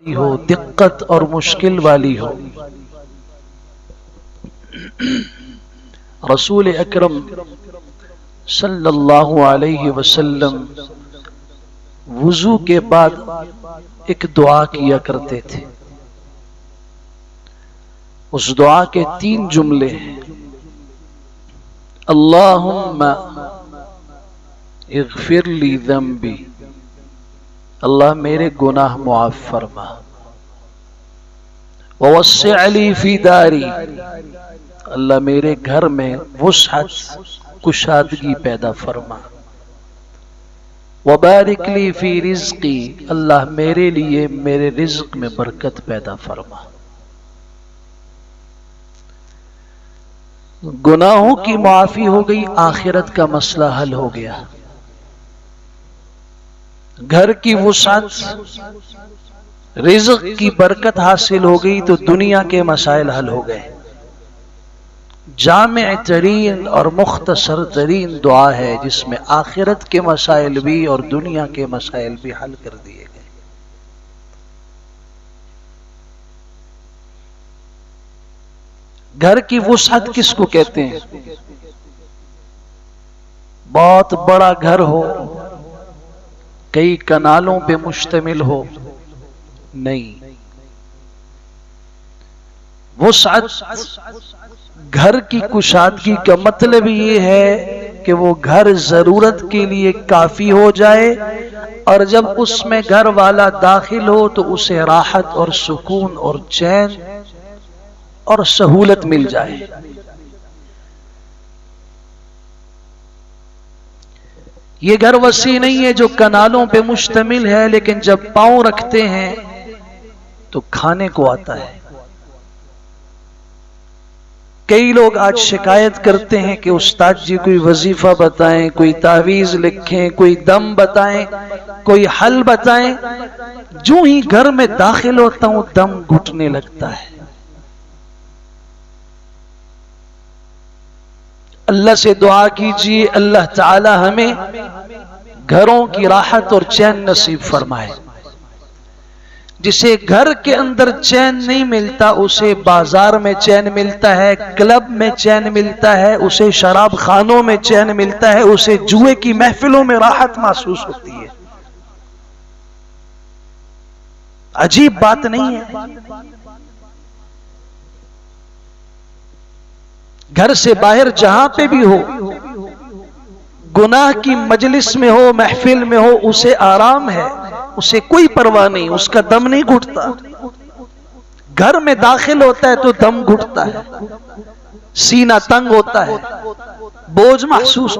हो, दिक्कत और मुश्किल वाली हो, रसूल अकरम सल्लल्लाहु अलैहि वसल्लम वुजू के बाद एक दुआ किया करते थे। उस दुआ के 3 जुमले हैं। अल्लाहुम्मा इग़फिर ली ज़ंबी, अल्लाह मेरे गुनाह मुआफ़ फरमा। ववस्सिअ ली फ़ी दारी, अल्लाह मेरे घर में वुसअत कुशादगी पैदा फरमा। वबारिक ली फ़ी रिज़्क़ी, अल्लाह मेरे लिए मेरे रिज़्क़ में बरकत पैदा फरमा। गुनाहों की माफ़ी हो गई, आखिरत का मसला हल हो गया। घर की वुसअत, रिज़्क़ की बरकत हासिल हो गई तो दुनिया के मसाइल हल हो गए। जामिअ तरीन और मुख्तसर तरीन दुआ है जिसमें आखिरत के मसाइल भी और दुनिया के मसाइल भी हल कर दिए गए। घर की वुसअत किसको कहते हैं? बहुत बड़ा घर हो, कई कनालों पे मुश्तमिल हो, नहीं। वुसअत घर की कुशादगी का मतलब ये है कि वो घर जरूरत के लिए काफी हो जाए और जब उसमें घर वाला दाखिल हो तो उसे राहत और सुकून और चैन और सहूलत मिल जाए। ये घर वसी नहीं है जो कनालों पे मुश्तमिल है, लेकिन जब पांव रखते हैं तो खाने को आता है। कई लोग आज शिकायत करते हैं कि उस्ताद जी कोई वजीफा बताएं, कोई तावीज लिखें, कोई दम बताएं, कोई हल बताएं। जो ही घर में दाखिल होता हूं दम घुटने लगता है। अल्लाह से दुआ कीजिए, अल्लाह ताला हमें घरों की राहत और चैन नसीब फरमाए। जिसे घर के अंदर चैन नहीं मिलता उसे बाजार में चैन मिलता है, क्लब में चैन मिलता है, उसे शराब खानों में चैन मिलता है, उसे जुए की महफिलों में राहत महसूस होती है। अजीब बात नहीं है? घर से बाहर जहां पे भी हो, गुनाह की मजलिस में हो, महफिल में हो, उसे आराम है, उसे कोई परवाह नहीं, उसका दम नहीं घुटता। घर में दाखिल होता है तो दम घुटता है, सीना तंग होता है, बोझ महसूस